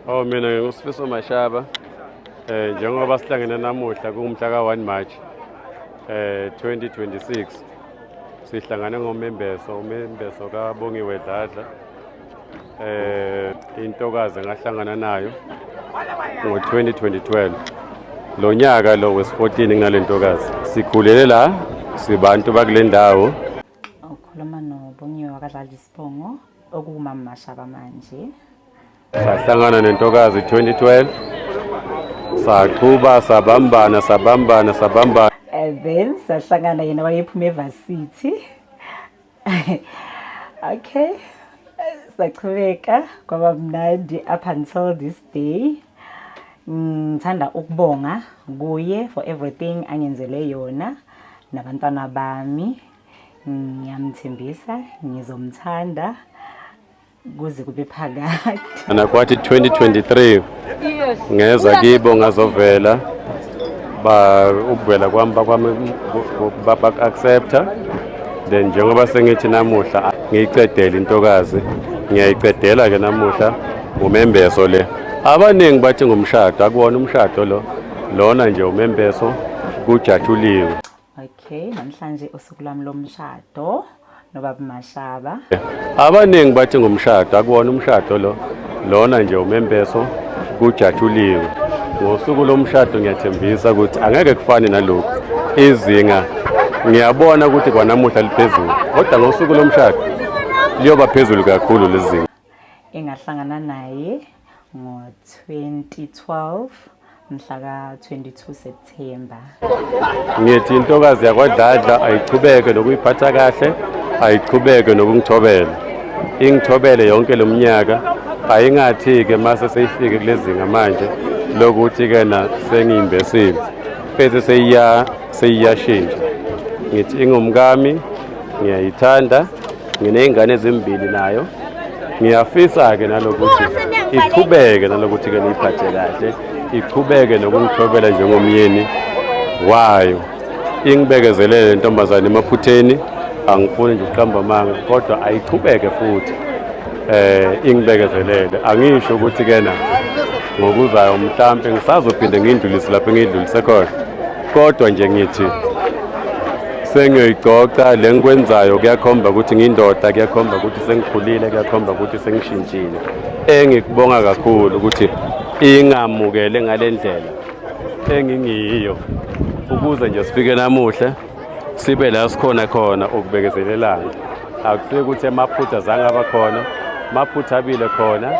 Mina nginguSifiso Mashaba. Njengoba sihlangene namuhla kumhla ka-1 March 2026. Sihlangane umembeso kaBongiwe Dladla. Intokazi ngahlangana nayo ngo-2012. Lo nyaka lo wes-14 nginale ntokazi. Sikhulele la, sibantu bakule ndawo. Ukhuluma noBongiwe wakadlala isibongo okuMama Mashaba manje. Sahlangana nentokazi 2012. Saqhuba sabambana. Then sahlangana yena wayephuma eVarsity. Okay. Saqhubeka kwaba mnandi up until this day. Ngithanda ukubonga kuye for everything angenzele yona nabantwana bami. Ngiyamthembisa ngizomthanda kuze kube phakade. Nakwathi 2023 ngeza kibo ngazovela ukuvela kwami bak-accepta. Then njengoba sengithi namuhla ngiyicedela intokazi, ngiyayiqedela ke namuhla umembeso le. Abaningi bathi ngumshado, akuwona umshado lo. Lona nje umembeso kujatshuliwe. Okay, namhlanje usuku lami lomshado noBaba Mashaba. Abaningi bathi ngumshado, akuwona umshado lo. Lona nje umembeso kujatshuliwe. Ngosuku lomshado ngiyathembisa ukuthi angeke kufane nalokho. Izinga ngiyabona ukuthi kwanamuhla liphezulu, kodwa ngosuku lomshado liyoba phezulu kakhulu lezinga. Engahlangana naye ngo-2012 mhla ka-22 September. Ngithi intokazi yakwaDladla ayichubeke nokuyiphatha kahle, ayichubeke nokungithobela. Ingithobele yonke lo mnyaka, ayingathi-ke mase seyifike kulezinga manje lokuthi-ke na sengiyimbesile bese seyiyashintsha. Ngithi ingumkami, ngiyayithanda, nginey'ngane ezimbili nayo. Ngiyafisa-ke nalokuthi iqhubeke nalokuthi-ke niyiphathe kahle, iqhubeke nokungithobela njengomyeni wayo. Ingibekezelele intombazane emaphutheni, angifuni nje ukuqamba amanga, kodwa ayiqhubeke futhi ingibekezelele. Angisho ukuthi-ke na ngokuzayo mhlampe ngisazophinde ngiyindlulise lapho engiyidlulise khona, kodwa nje ngithi sengiyoyicoca le ngikwenzayo kuyakhomba ukuthi ngiyindoda, kuyakhomba ukuthi sengikhulile, kuyakhomba ukuthi sengishintshile. Engikubonga kakhulu ukuthi ingamukele ngale ndlela engingiyo, ukuze nje sifike namuhla sibe la sikhona khona ukubekezelelana. Akusiyo ukuthi emaphutha zange abakhona, maphutha abile khona.